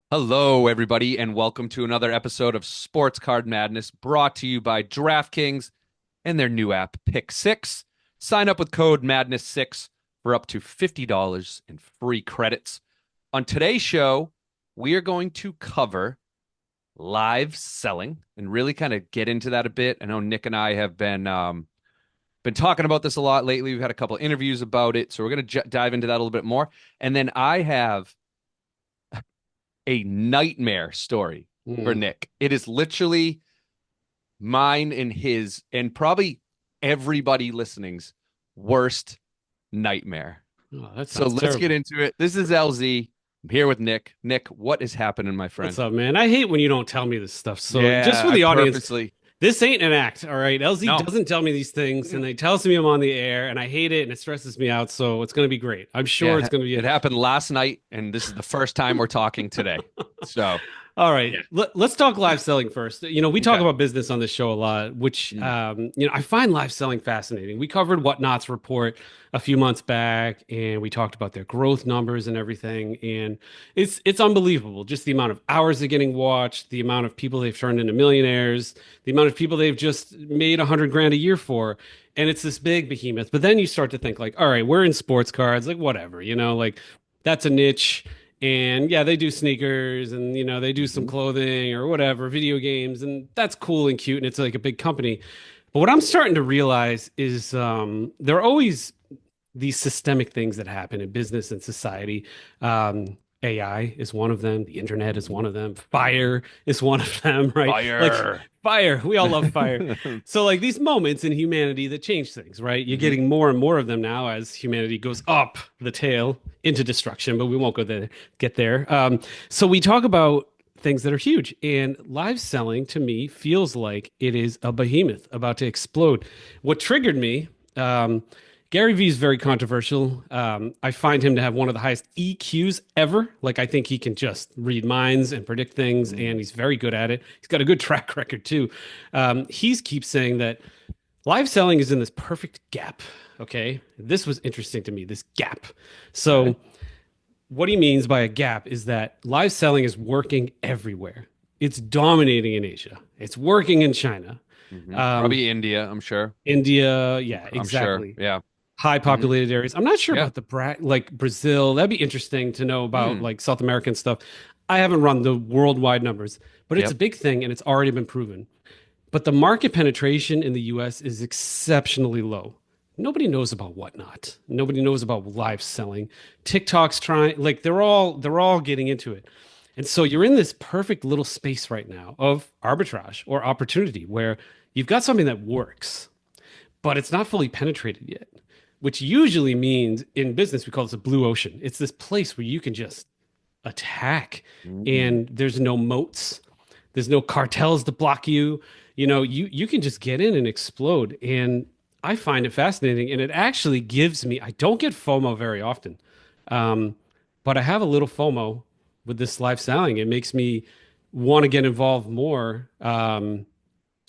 Hello, everybody, and welcome to another episode of Sports Card Madness brought to you by DraftKings and their new app, Pick Six. Sign up with code Madness6 for up to $50 in free credits. On today's show, we are going to cover live selling and really kind of get into that a bit. I know Nick and I have been talking about this a lot lately. We've had a couple of interviews about it, so we're going to dive into that a little bit more. And then I have a nightmare story for Nick. It is literally mine and his, and probably everybody listening's worst nightmare. Oh, that So sounds let's terrible. get into it. This is LZ. I'm here with Nick. Nick, what is happening, my friend? What's up, man? I hate when you don't tell me this stuff. So, just Yeah, for I the audience, purposely this ain't an act, all right? LZ no. doesn't tell me these things, and they tells me I'm on the air, and I hate it, and it stresses me out. So, it's going to be great. I'm sure it's Yeah, going to be it happened last night, and this is the first time we're talking today. So All right, yeah, let's talk live selling first. We talk okay. about business on this show a lot, which I find live selling fascinating. We covered Whatnot's report a few months back, and we talked about their growth numbers and everything. And it's unbelievable, just the amount of hours they're getting watched, the amount of people they've turned into millionaires, the amount of people they've just made 100 grand a year for. And it's this big behemoth. But then you start to think like, all right, we're in sports cards, like whatever, like that's a niche. And yeah, they do sneakers and they do some Mhm. clothing or whatever, video games, and that's cool and cute and it's like a big company. But what I'm starting to realize is there are always these systemic things that happen in business and society. AI is one of them. The internet is one Mhm. of them. Fire is one of them, right? Like Fire. fire, we all love fire. So like these moments in humanity that change things, right? You're Mhm. getting more and more of them now as humanity goes up the tail into destruction, but we won't get there. So we talk about things that are huge, and live selling to me feels like it is a behemoth about to explode. What triggered me, Gary Vee is very controversial. I find him to have one of the highest EQs ever. Like, I think he can just read minds and predict things, and he's very good at it. He's got a good track record, too. He's keeps saying that live selling is in this perfect gap. Okay. This was interesting to me, this gap. Okay. So, what he means by a gap is that live selling is working everywhere. It's dominating in Asia, it's working in China, um, Probably India, I'm sure. India. Yeah, I'm sure. exactly. Yeah. High Hmm. populated areas. I'm not sure Yeah. about like Brazil. That'd be interesting to know about Hmm. like South American stuff. I haven't run the worldwide numbers, but it's a Yep. big thing and it's already been proven. But the market penetration in the US is exceptionally low. Nobody knows about Whatnot. Nobody knows about live selling. TikTok's trying, like they're all getting into it. And so you're in this perfect little space right now of arbitrage or opportunity where you've got something that works, but it's not fully penetrated yet, which usually means in business, we call this a blue ocean. It's this place where you can just attack Mm. and there's no moats, there's no cartels to block you. You can just get in and explode. And I find it fascinating. And it actually gives me, I don't get FOMO very often, um, but I have a little FOMO with this live selling. It makes me want to get involved more.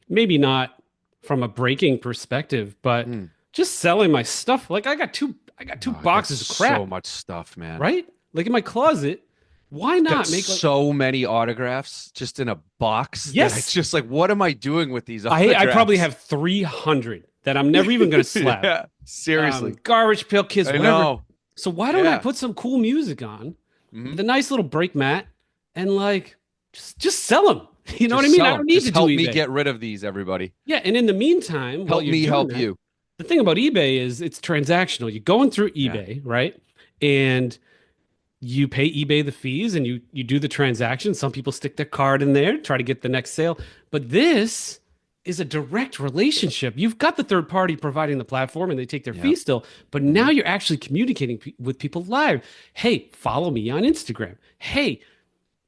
Maybe not from a breaking perspective, but Mm. just selling my stuff. Like I got two Oh, I got boxes of so crap, much stuff, man. right? Like in my closet. Why Got not make like so many autographs just in a box that I yes. just like, what am I doing with these I probably autographs? have 300 that I'm never even going to slap. Yeah, seriously. Garbage Pail Kids, I whatever. know. So why don't I Yeah. put some cool music on Hmm. with a nice little break mat and like just sell them? You know what I Just mean? sell I them. don't need Just to do help me eBay. get rid of these, everybody. Yeah, and in the meantime, while Help you're me doing help that, you. the thing about eBay is it's transactional. You're going through Yeah. eBay, right? And you pay eBay the fees and you do the transaction. Some people stick their card in there, try to get the next sale. But this is a direct relationship. You've got the third party providing the platform and they take their Yeah. fee still, but Hmm. now you're actually communicating with people live. Hey, follow me on Instagram. Hey,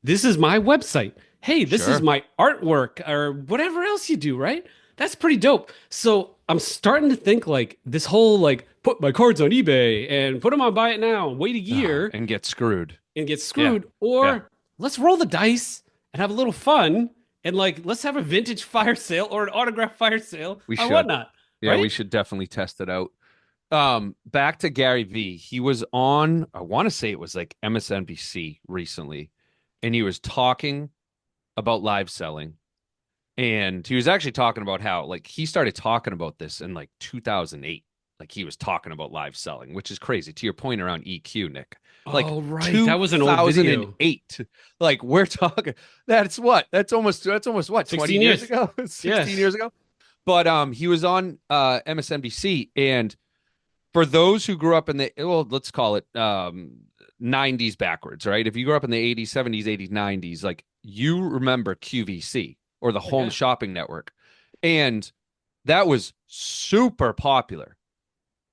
this is my website. Hey, this is Sure. my artwork or whatever else you do, right? That's pretty dope. So I'm starting to think like this whole like put my cards on eBay and put them on buy it now and wait a year And get screwed. and get Yeah. screwed, Yeah. or let's roll the dice and have a little fun and like let's have a vintage fire sale or an autograph fire sale We or should. whatnot, Yeah, we right? should definitely test it out. Back to Gary Vee. He was on, I want to say it was like MSNBC recently, and he was talking about live selling. And he was actually talking about how, like, he started talking about this in like 2008. Like, he was talking about live selling, which is crazy. To your point around EQ, Nick, like Oh, right. That was an old video. 2008. Like, we're talking, that's almost what, 20 16 years years. ago, 16 Yes. years ago. But he was on MSNBC, and for those who grew up in the, well, let's call it 90s backwards, right? If you grew up in the 80s, 70s, 80s, 90s, like, you remember QVC or the Oh, Home yeah. Shopping Network. And that was super popular.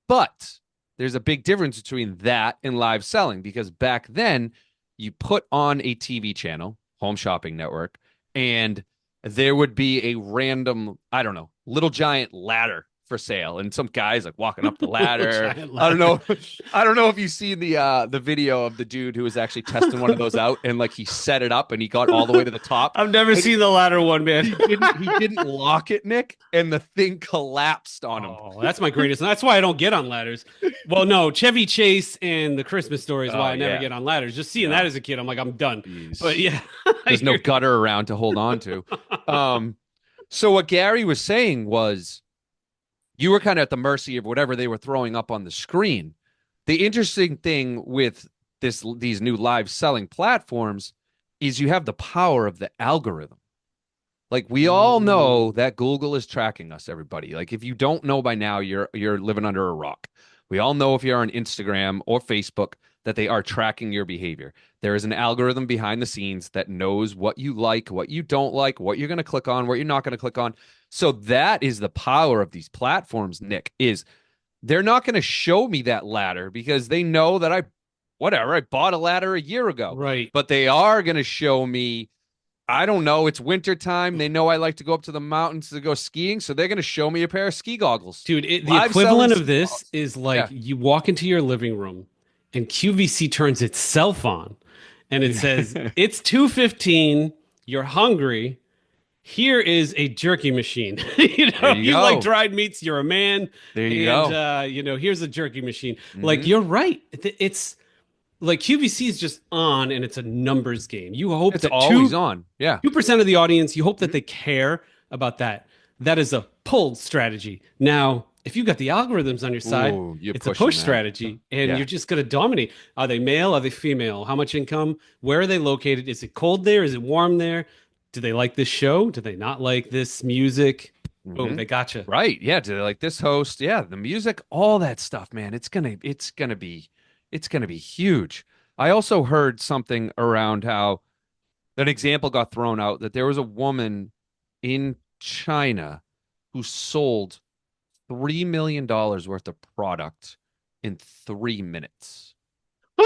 But there's a big difference between that and live selling, because back then you put on a TV channel, Home Shopping Network, and there would be a random, I don't know, little giant ladder for sale, and some guys like walking up the ladder. Giant I don't ladder. know. I don't know if you've seen the video of the dude who was actually testing one of those out, and like he set it up and he got all the way to the top. I've never And seen the latter one, man. he didn't lock it, Nick, and the thing collapsed on him. Oh, that's my greatest. That's why I don't get on ladders. Well, no, Chevy Chase and the Christmas Story is Oh why I never yeah. get on ladders. Just seeing that No. as a kid, I'm like, I'm done. But Jeez. yeah, There's no gutter around to hold on to. Um, so what Gary was saying was you were kind of at the mercy of whatever they were throwing up on the screen. The interesting thing with these new live selling platforms is you have the power of the algorithm. Like, we all know that Google is tracking us, everybody. Like, if you don't know by now, you're living under a rock. We all know if you're on Instagram or Facebook that they are tracking your behavior. There is an algorithm behind the scenes that knows what you like, what you don't like, what you're going to click on, what you're not going to click on. So that is the power of these platforms, Nick, is they're not going to show me that ladder because they know that I bought a ladder a year ago. right. But they are going to show me, I don't know, it's winter time. They know I like to go up to the mountains to go skiing, so they're going to show me a pair of ski goggles. Dude, the Live equivalent selling of this goggles. is like Yeah. you walk into your living room and QVC turns itself on and it says, it's 2:15, you're hungry. Here is a jerky machine. There you You go. like dried meats, you're a man. There you And go. here's a jerky machine. Like, Mhm. you're right. It's like QVC is just on and it's a numbers game. You hope It's that always on. Yeah. 2% of the audience, you hope that Mhm. they care about that. That is a pull strategy. Now, if you've got the algorithms on your side, Ooh, you're it's a pushing push that. strategy, and Yeah. you're just going to dominate. Are they male? Are they female? How much income? Where are they located? Is it cold there? Is it warm there? Do they like this show? Do they not like this music? Boom, Mhm. they gotcha. Right. Yeah. Do they like this host? Yeah. The music, all that stuff, man. It's gonna be huge. I also heard something around how an example got thrown out that there was a woman in China who sold $3 million worth of product in 3 minutes.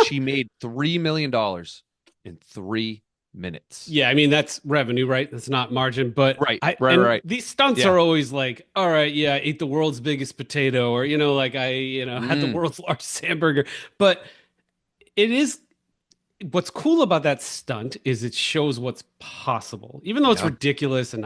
She made $3 million in 3 minutes. Yeah, I mean that's revenue, right? That's not margin, but Right, I right, and right. these stunts Yeah. are always like, all right, yeah, I ate the world's biggest potato, or like I, had the Mm. world's largest hamburger. But it is what's cool about that stunt is it shows what's possible. Even though it's Yeah. ridiculous and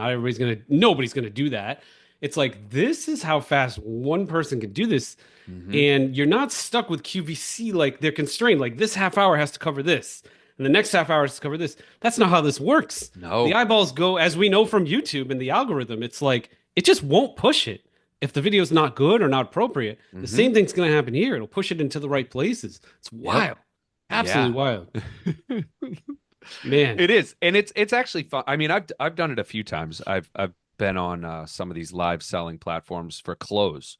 nobody's gonna do that. It's like this is how fast one person can do this. Mhm. And you're not stuck with QVC like they're constrained. Like this half hour has to cover this, and the next half hour has to cover this. That's not how this works. No. The eyeballs go, as we know from YouTube and the algorithm, it's like it just won't push it if the video is not good or not appropriate. The Mhm. same thing's going to happen here. It'll push it into the right places. It's wild. Absolutely Yeah. wild. Man. It is, and it's actually fun. I mean, I've done it a few times. I've been on some of these live selling platforms for clothes.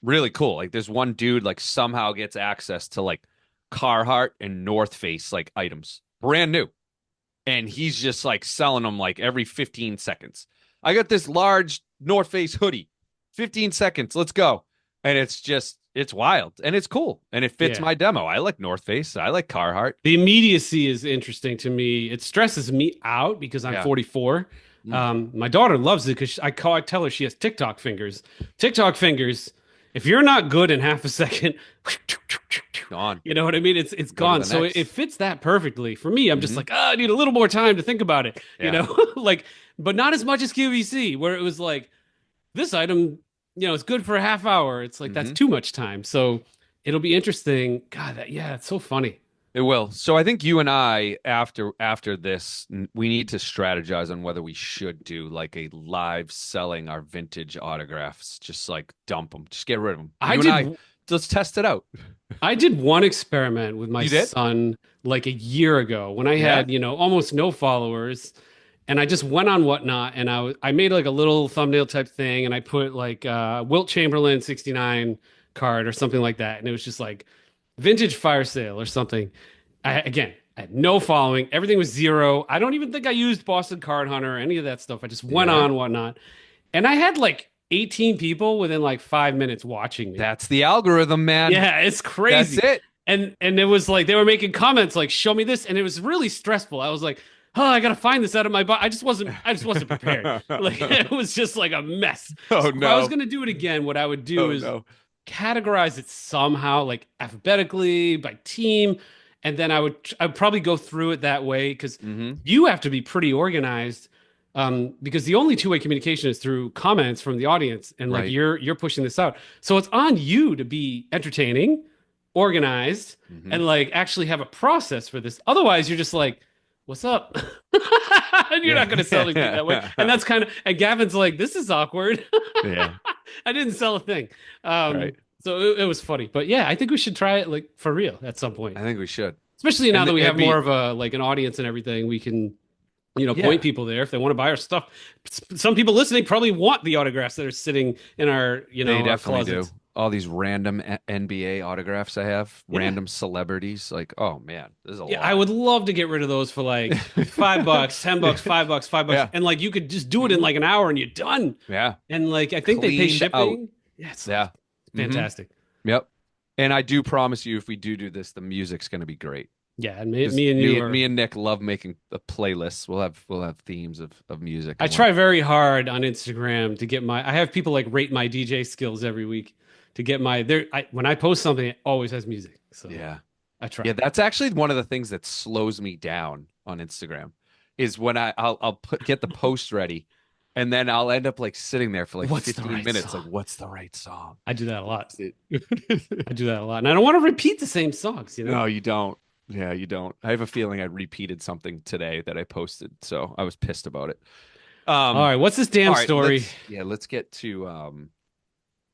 Really cool. Like, there's one dude like somehow gets access to like Carhartt and North Face like items, brand new, and he's just like selling them like every 15 seconds. I got this large North Face hoodie, 15 seconds, let's go. And it's wild and it's cool and it fits Yeah. my demo. I like North Face. I like Carhartt. The immediacy is interesting to me. It stresses me out because I'm Yeah. 44. Mm. My daughter loves it because I tell her she has TikTok fingers. TikTok fingers. If you're not good in half a second, Gone. you know what I mean? It's Go to gone. the So next. it fits that perfectly. For me, I'm just Mhm. like, I need a little more time to think about it. Yeah. You know, like, but not as much as QVC, where it was like, this item, it's good for a half hour. It's like that's Mhm. too much time. So it'll be interesting. God, yeah, it's so funny. It will. So I think you and I, after this, we need to strategize on whether we should do like a live selling our vintage autographs. Just like dump them, just get rid of them. I You and I, did let's test it out. I did one experiment with my You did? son like a year ago when I Yeah. had, almost no followers. And I just went on Whatnot and I made like a little thumbnail type thing and I put like Wilt Chamberlain 69 card or something like that. And it was just like vintage fire sale or something. I had no following. Everything was zero. I don't even think I used Boston Card Hunter or any of that stuff. I just went Yeah. on Whatnot. And I had like 18 people within like 5 minutes watching me. That's the algorithm, man. Yeah, it's That's crazy. it. And it was like they were making comments like show me this and it was really stressful. I was like, "Oh, I got to find this out of my body." I just wasn't prepared. Like it was just like a mess. Oh So if I was no. going to do it again, what I would do Oh is no. categorize it somehow like alphabetically by team and then I'd probably go through it that way cuz Hmm. you have to be pretty organized because the only two-way communication is through comments from the audience and like Right. you're pushing this out. So it's on you to be entertaining, organized Hmm. and like actually have a process for this. Otherwise, you're just like, "What's up?" And you're Yeah. not going to sell anything that way. And that's kind of and Gavin's like, "This is awkward." Yeah. I didn't sell a thing. Right. So it was funny. But yeah, I think we should try it like for real at some point. I think we should. Especially now And that we it'd have more be of a like an audience and everything, we can point yeah. people there if they want to buy our stuff. Some people listening probably want the autographs that are sitting in our, They our definitely do. closets. All these random NBA autographs I have, Yeah. random celebrities. Like, oh man, this is a Yeah, I lot. would love to get rid of those for like $5, $10, $5, $5. Yeah. And like you could just do it in Mhm. like an hour and you're done. Yeah. And like I think they pay Cleaned out. shipping. Yeah, it's Yeah. Hmm. fantastic. Yep. And I do promise you, if we do this, the music's going to be great. Yeah, and me, 'Cause me and you are me and Nick love making the playlists. We'll have themes of music. I And try very hard on Instagram to get I have people like rate my DJ skills every week to get when I post something, it always has music. So yeah. I try. Yeah, that's actually one of the things that slows me down on Instagram is when get the post ready and then I'll end up like sitting there for like What's the 15 right minutes song? like what's the right song? I do that a lot. It- I do that a lot. And I don't want to repeat the same songs, No, you don't. Yeah, you don't. I have a feeling I repeated something today that I posted, so I was pissed about it. All right, what's this damn All right, story? let's get to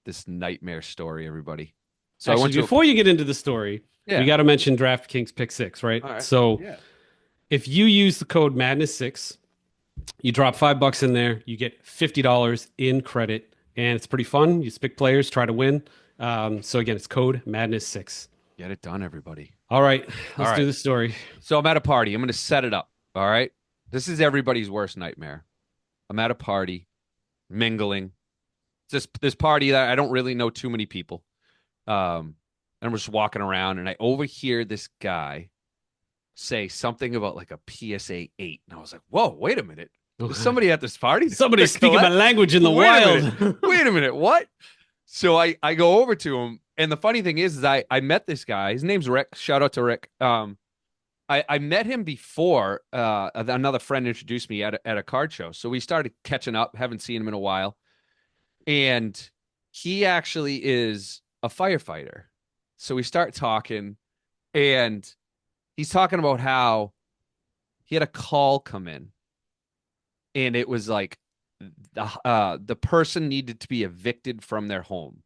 this nightmare story, everybody. So I Actually, went to before you get into the story, yeah. we got to mention DraftKings Pick Six, right? All right. So Yeah. if you use the code Madness6, you drop $5 in there, you get $50 in credit, and it's pretty fun. You pick players, try to win. So again, it's code Madness6. Get it done, everybody. All right, let's right. do the story. So I'm at a party. I'm going to set it up. All right. This is everybody's worst nightmare. I'm at a party, mingling. It's this party that I don't really know too many people. And I'm just walking around and I overhear this guy say something about like a PSA 8. And I was like, whoa, wait a minute. There's somebody at this party. Somebody's speaking my language in the Wait a wild. minute. Wait a minute. What? So I go over to him. And the funny thing is I met this guy. His name's Rick. Shout out to Rick. I met him before another friend introduced me at a card show. So we started catching up. Haven't seen him in a while. And he actually is a firefighter. So we start talking and he's talking about how he had a call come in and it was like the person needed to be evicted from their home.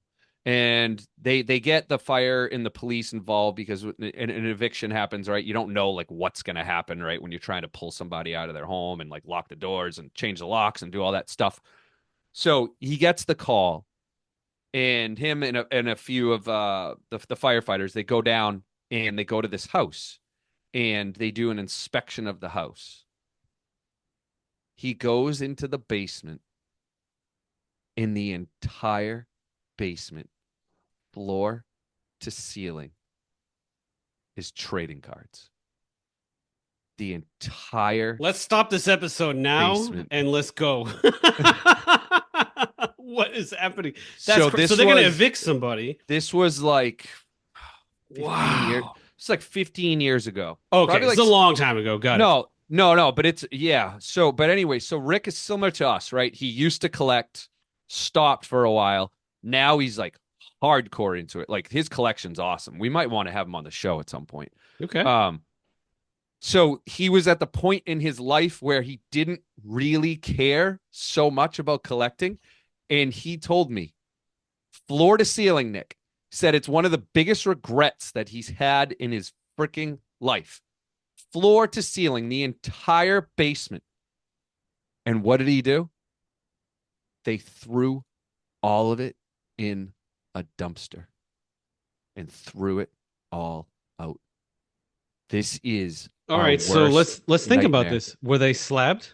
And they get the fire and the police involved because an eviction happens, right? You don't know like what's going to happen, right? When you're trying to pull somebody out of their home and like lock the doors and change the locks and do all that stuff. So he gets the call and him and a few of the firefighters, they go down and they go to this house and they do an inspection of the house. He goes into the basement in the entire basement, floor to ceiling, is trading cards. The entire Let's stop this episode now basement. and let's go. What is happening? So So they're going to evict somebody. This was like 15 years. Wow. It's like 15 years ago. Okay, Probably it's like a long time ago. Got it. No, but it's yeah. So, but anyway, so Rick is similar to us, right? He used to collect, stopped for a while. Now he's like hardcore into it. Like his collection's awesome. We might want to have him on the show at some point. Okay. So he was at the point in his life where he didn't really care so much about collecting. And he told me, floor to ceiling, Nick, said it's one of the biggest regrets that he's had in his freaking life. Floor to ceiling, the entire basement. And what did he do? They threw all of it in a dumpster and threw it all out. This is All our right. So worst let's think about nightmare. this. Were they slabbed?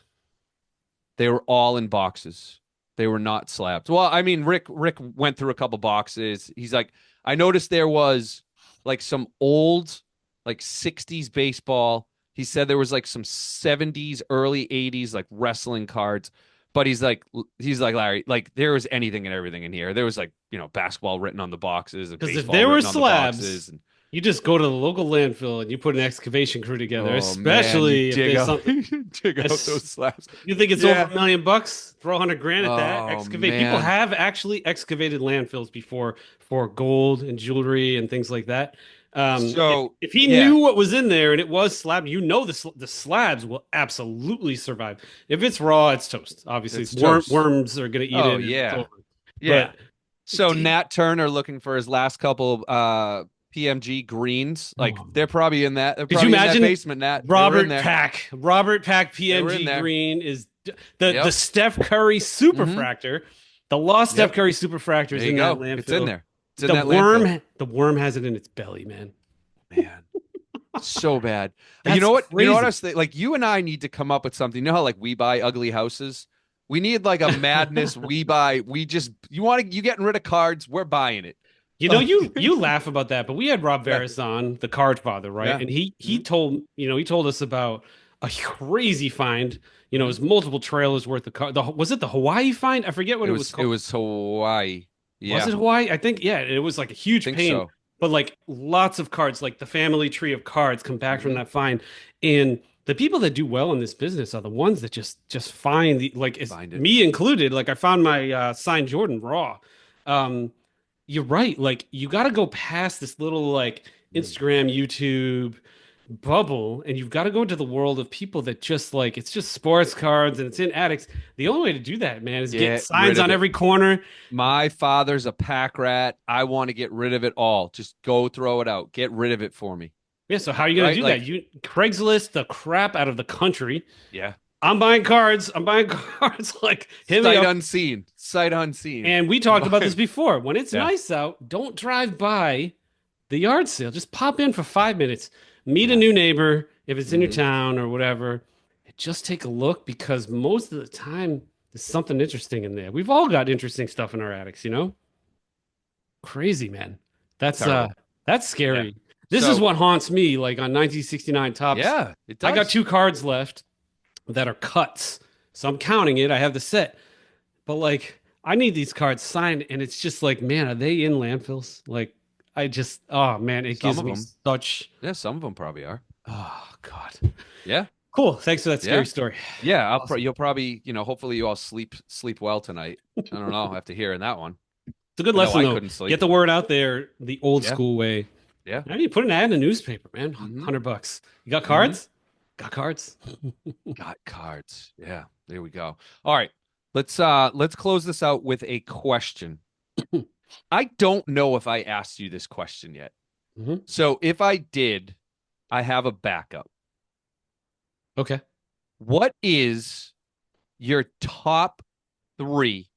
They were all in boxes. They were not slabbed. Well, I mean, Rick went through a couple boxes. He's like, I noticed there was like some old, like 60s baseball. He said there was like some 70s, early 80s, like wrestling cards. But he's like, Larry, like there was anything and everything in here. There was like, basketball written on the boxes, and Because if baseball there were written on the boxes. slabs, And, you just go to the local landfill and you put an excavation crew together, oh, man, especially you if dig there's out, something. dig out those slabs. You think it's Yeah. over $1 million bucks? Throw $100,000 at that. Oh, Excavate. People man. have actually excavated landfills before for gold and jewelry and things like that. So, if he yeah. knew what was in there and it was slab, the slabs will absolutely survive. If it's raw, it's toast. Obviously, It's toast. worms are going to eat Oh, it. yeah. But Yeah. So Nat Turner looking for his last couple PMG greens. Like they're probably in that. They're Could probably you in imagine that basement, Nat. They were Robert in there. Pack They were in PMG there. green is the Yep. Steph Curry superfractor. The lost Steph Yep. Curry superfractor is There in you that go. landfill. It's in there. It's in The that worm, landfill. the worm has it in its belly, man. Man, so bad. That's You know what? You know what crazy. I was like? You and I need to come up with something. You know how like we buy ugly houses? We need like a madness. We buy. We just you getting rid of cards? We're buying it. You know, you laugh about that, but we had Rob Yeah. Veras on, the card father, right? Yeah. And he Mhm. told us about a crazy find. You know, it was multiple trailers worth of card. Was it the Hawaii find? I forget what it was It called. was Hawaii. Yeah, Was it Hawaii? I think, yeah, it was like a huge think pain. so. But like lots of cards, like the family tree of cards come back from that find. And the people that do well in this business are the ones that just find the like it's Find it. me included. Like I found my signed Jordan raw. You're right. Like you got to go past this little like Instagram, YouTube bubble, and you've got to go into the world of people that just like it's just sports cards and it's in attics. The only way to do that, man, is Get get rid signs of on it. every corner. My father's a pack rat. I want to get rid of it all. Just go throw it out. Get rid of it for me. Yeah, so how are you going Right, to do like- that? You Craigslist the crap out of the country. Yeah. I'm buying cards. I'm buying cards. Like hit me Sight up. unseen. Sight unseen. And we talked about this before. When it's Yeah. nice out, don't drive by the yard sale. Just pop in for 5 minutes. Meet a Yeah. new neighbor if it's in your Mhm. town or whatever. And just take a look because most of the time there's something interesting in there. We've all got interesting stuff in our attics, you know? Crazy, man. That's Terrible. that's scary. Yeah. This So- is what haunts me, like on 1969 Topps. Yeah, it does. I got 2 cards left that are cuts. So I'm counting it. I have the set. But like I need these cards signed and it's just like, man, are they in landfills? Like oh man, it Some gives of me them. such Yeah, some of them probably are. oh god. Yeah. Cool. Thanks for that scary Yeah. story. Yeah, Awesome. you'll probably, hopefully you all sleep well tonight. I don't know, after hearing that one. It's a good I know lesson I though. couldn't sleep. Get the word out there the old Yeah. school way. Yeah. I mean, put an ad in the newspaper, man. Mhm. $100. You got cards? Got cards? Got cards. Yeah, there we go. All right. Let's close this out with a question. I don't know if I asked you this question yet. Mhm. So if I did, I have a backup. Okay. What is your top 3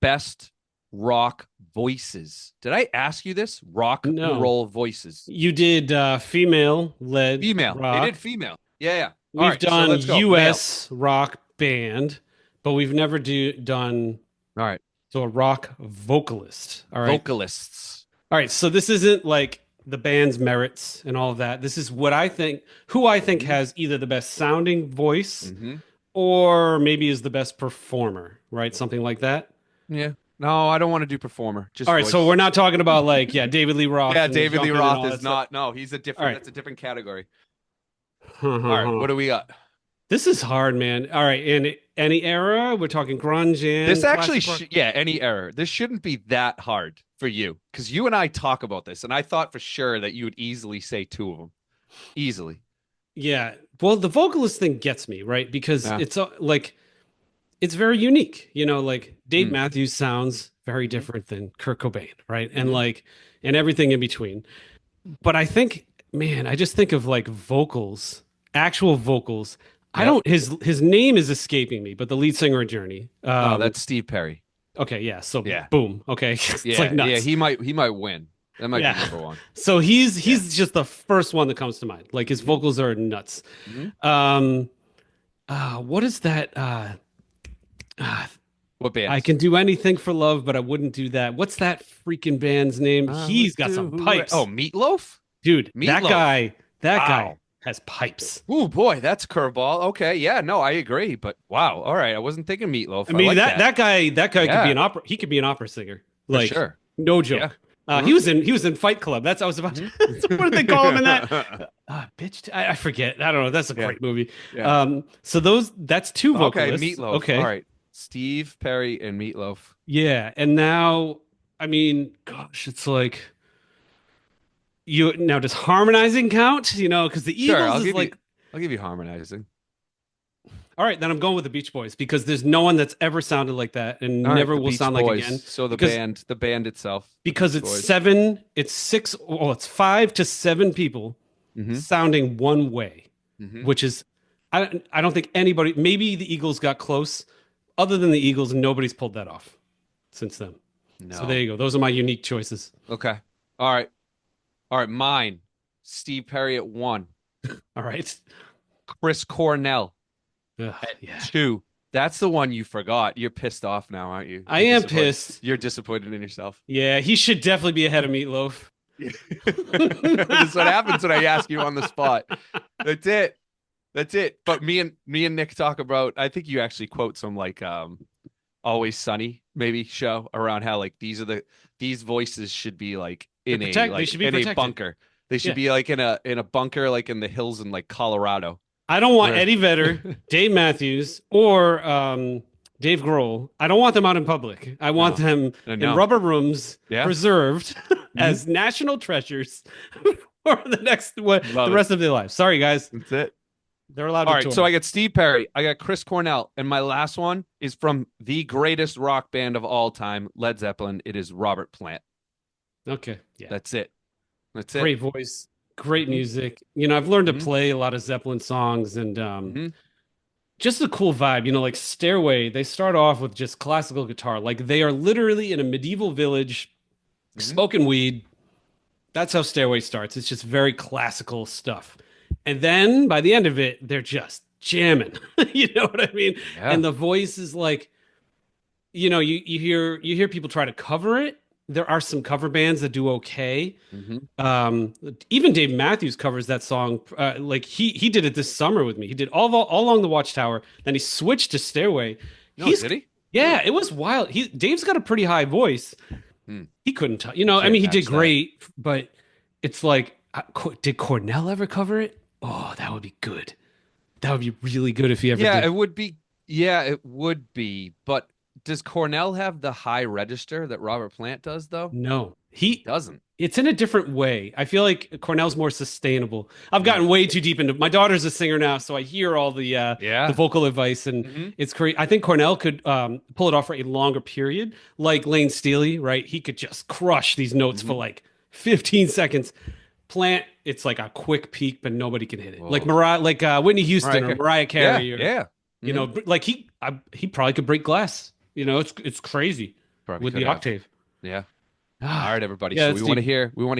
best rock voices? Did I ask you this? Rock No. and roll voices. You did female led Female. rock. They did female. Yeah, yeah. All We've right, so done let's go. US rock band, but we've never done Male. All right. so a rock vocalist. All right. Vocalists. All right. So this isn't like the band's merits and all of that. This is who I think has either the best sounding voice Mhm. or maybe is the best performer, right? Something like that. Yeah. No, I don't want to do performer. Just All right. voice. So we're not talking about like, David Lee Roth. Yeah, and David Lee jumping and all Roth that is not. No, he's a different. All right. That's a different category. stuff. All right, what do we got? This is hard, man. All right, and any era. We're talking grunge This and actually, classic rock. yeah, any error. This shouldn't be that hard for you because you and I talk about this, and I thought for sure that you would easily say two of them. Easily. Yeah. Well, the vocalist thing gets me, right? Because Yeah. it's like it's very unique. Like Dave Mm. Matthews sounds very Mhm. different than Kurt Cobain, right? And Mhm. and everything in between. But I think, man, I just think of like vocals, actual vocals. I Yep. don't his name is escaping me, but the lead singer of Journey. Oh, that's Steve Perry. Okay, yeah. So Yeah. boom. Okay. It's like Yeah. nuts. He might win. That might be Yeah. number one. So Yeah. he's just the first one that comes to mind. Like his Mhm. vocals are nuts. Mhm. Um what is that? Uh, What I bands? can do anything for love, but I wouldn't do that. What's that freaking band's name? I He's would got some do it. Oh, pipes. Meatloaf? Dude, Meatloaf. that guy Wow. has pipes. Oh boy, that's a curveball. Okay, yeah, no, I agree. But wow, all right, I wasn't thinking Meatloaf. I I mean like that. that guy could be Yeah, an opera. He could be an opera singer. for Like sure. no Yeah. joke. Mhm. He was in Fight Club. That's I was about to. Mhm. What did they call him in that? Bitch. I forget. I don't know. That's a Yeah. great movie. Yeah. So that's two Okay, vocalists. Meatloaf. All Okay. right. Steve Perry and Meatloaf. Yeah. And now, I mean, gosh, it's like you now does harmonizing count? Because the Sure, Eagles is like, I'll give you harmonizing. all right, then I'm going with the Beach Boys because there's no one that's ever sounded like that and All right, never the will Beach sound like Boys. again. So because the band itself, the because Beach it's Boys. it's six, well, it's 5 to 7 people Mm-hmm. sounding one way, Mm-hmm. which is I don't think anybody, maybe the Eagles got close. Other than the Eagles, nobody's pulled that off since then. So there No. you go. Those are my unique choices. Okay. All right. All right. Mine. Steve Perry at 1. All right. Chris Cornell Ugh, at yeah. 2. That's the one you forgot. You're pissed off now, aren't you? I You're am disappointed. pissed. You're disappointed in yourself. Yeah, he should definitely be ahead of Meatloaf. This is what happens when I ask you on the spot. That's it. That's it. But me and Nick talk about. I think you actually quote some like Always Sunny maybe show around how like these voices should be like in They're a protect- they like should be in a protected. bunker. They should Yeah. be like in a bunker like in the hills in like Colorado. I don't want Where- Eddie Vedder, Dave Matthews, or Dave Grohl. I don't want them out in public. I want them I in know. rubber rooms, Yeah. preserved as national treasures for the Love it. rest of their lives. Sorry, guys. That's it. They're allowed All to right, tour. so I got Steve Perry, I got Chris Cornell, and my last one is from the greatest rock band of all time, Led Zeppelin. It is Robert Plant. Okay. Yeah. That's it. That's it. Great voice, great music. I've learned to Mhm. play a lot of Zeppelin songs and Mhm. just a cool vibe. Like Stairway, they start off with just classical guitar. Like they are literally in a medieval village Mhm. smoking weed. That's how Stairway starts. It's just very classical stuff. And then by the end of it, they're just jamming. You know what I mean? Yeah. And the voice is like, you hear people try to cover it. There are some cover bands that do okay. Even Dave Matthews covers that song. Like he did it this summer with me. He did all along the Watchtower. Then he switched to Stairway. No, did he? Yeah, it was wild. Dave's got a pretty high voice. Hmm. He couldn't tell. I Can't mean, he did match that. great, but it's like, did Cornell ever cover it? Oh, that would be good. That would be really good if he ever Yeah, did. it would be. Yeah, it would be. But does Cornell have the high register that Robert Plant does, though? No, Doesn't. it's in a different way. I feel like Cornell's more sustainable. I've gotten way too deep into. My daughter's a singer now, so I hear all the Yeah. the vocal advice, and Mhm. it's great. I think Cornell could pull it off for a longer period, like Lane Staley, right? He could just crush these notes for like 15 seconds. Plant, it's like a quick peak, but nobody can hit it. Whoa. Like Whitney Houston Mariah or Mariah Carey, Yeah. or Yeah. like he probably could break glass. It's crazy Probably with could the have. octave. Yeah. All right, everybody. Yeah, So it's we want to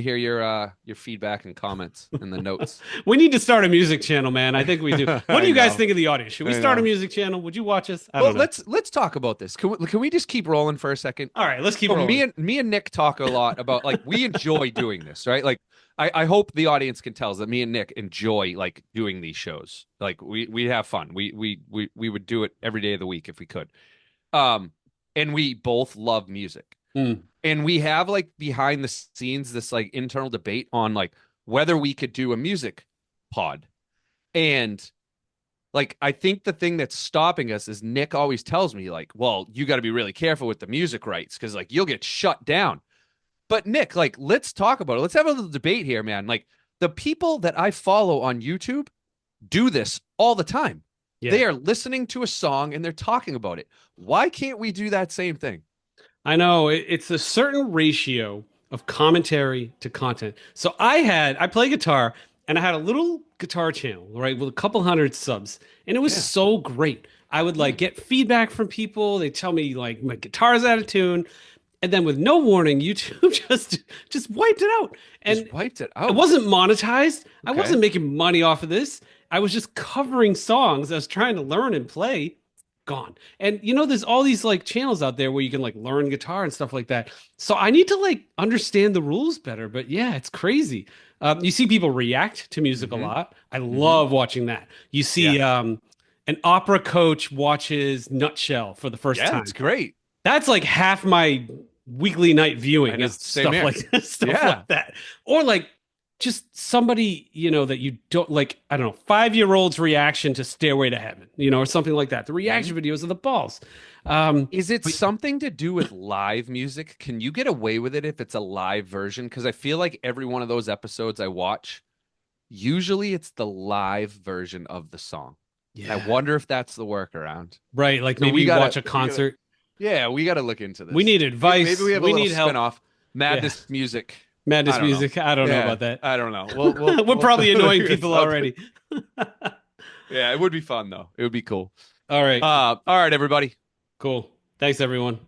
deep. hear your feedback and comments in the notes. We need to start a music channel, man. I think we do. What do you guys know. think of the audience? Should we I start a know. music channel? Would you watch us? I Well, don't know. let's talk about this. Can we just keep rolling for a second? All right, let's keep So rolling. me and Nick talk a lot about like we enjoy doing this, right? Like I hope the audience can tell us that me and Nick enjoy like doing these shows. Like we have fun. We would do it every day of the week if we could. And we both love music. Mm. And we have like behind the scenes this like internal debate on like whether we could do a music pod. And like I think the thing that's stopping us is Nick always tells me like, well, you got to be really careful with the music rights because like you'll get shut down. But Nick, like, let's talk about it. Let's have a little debate here, man. Like the people that I follow on YouTube do this all the time. Yeah. They are listening to a song and they're talking about it. Why can't we do that same thing? I know it's a certain ratio of commentary to content. So I play guitar and I had a little guitar channel, right, with a couple hundred subs, and it was Yeah. so great. I would like get feedback from people. They tell me like my guitar's out of tune, and then with no warning, YouTube just wiped it out. And Just wiped it it out. wasn't monetized. I Okay. wasn't making money off of this. I was just covering songs I was trying to learn and play. Gone. And you know, there's all these like channels out there where you can like learn guitar and stuff like that. So I need to like understand the rules better. But yeah, it's crazy. You see people react to music a Hmm. lot. I Hmm. love watching that. You see Yeah. an opera coach watches Nutshell for the first Yeah, time. it's great. That's like half my weekly night I viewing know. is Same stuff here. like stuff Yeah. like that. Or like just somebody, you know, that you don't like, I don't know, 5-year-old's reaction to Stairway to Heaven, you know, or something like that. The reaction videos of the balls. Is it But something to do with live music? Can you get away with it if it's a live version? Because I feel like every one of those episodes I watch, usually it's the live version of the song. And I yeah, wonder if that's the workaround. right. Like So maybe we you gotta, watch a we gotta, concert. yeah, we got to look into this. We need Maybe advice. we have a We little need help. spinoff. Yeah. Madness music. Madness I don't know. music. I don't know Yeah, about that. I don't know. We'll, We're probably annoying figure people this out. already. Yeah, it would be fun though. It would be cool. All right. All right, everybody. Cool. Thanks, everyone.